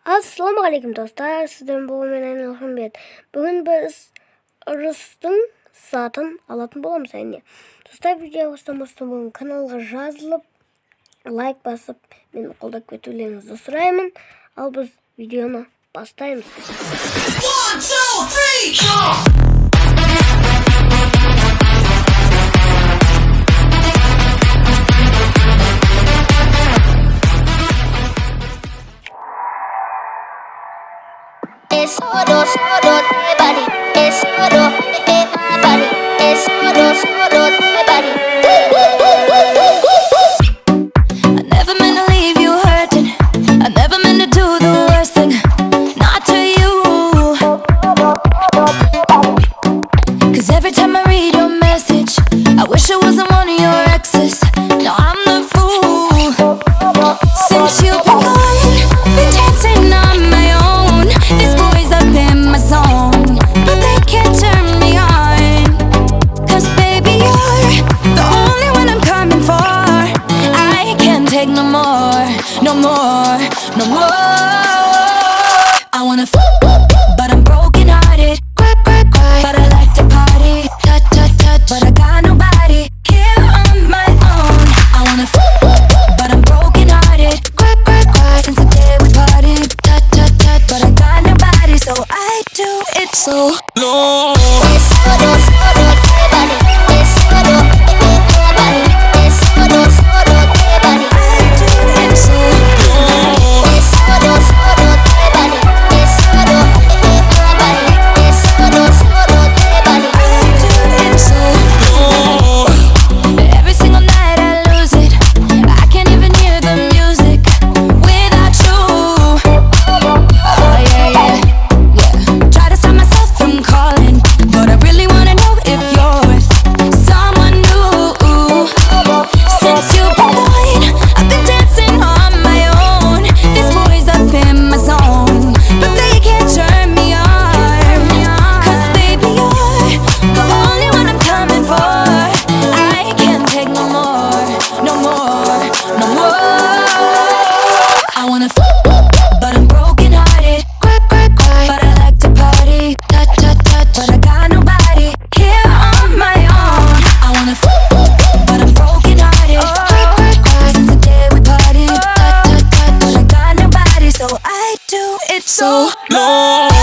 Assalomu alaykum do'stlar, sizdan bu men Alhamdulillah. Bugun biz Rus'un zaten alatın bo'lamiz endi. Do'stlar, videoga o'tmasdan bu kanalga yozilib, like basıp meni qo'llab ketularingizni so'rayman. Al biz videoni boshlaymiz. 1, 2, 3, Es solo de body. Es solo de body. Es solo de body. I never meant to leave you hurting. I never meant to do the worst thing. Not to you. 'Cause every time I read your message, I wish it wasn't one of your exes. No, I'm the fool. Since you've been gone, been dancing on my own. This boy's up in my zone, but they can't turn me on. 'Cause baby, you're the only one I'm coming for. I can't take no more, no more, no more. I wanna but I'm broken hearted. Cry, but I like to party. Touch, but I got nobody here on my own. I wanna but I'm broken hearted. Cry, since the day we parted. Touch, but I got nobody, so I do it so low. Es solo de body. Es solo de body. Es solo de body. I do it so low. Es solo de body. Es solo de body. Es solo de body. I do it so low. Every single night I lose it. I can't even hear the music without you. Oh yeah. Try to stop myself from calling, but I really wanna know if you're with someone new. Since you've been gone, I've been dancing on my own. This boy's up in my zone, but they can't turn me on. 'Cause baby, you're the only one I'm coming for. I can't take no more, no more, no more. I wanna but I'm broken hearted. Cry, but I like to party. Touch, but I got nobody here on my own. I wanna but I'm broken hearted. Cry, since the day we parted. Touch, but I got nobody, so I do it so low.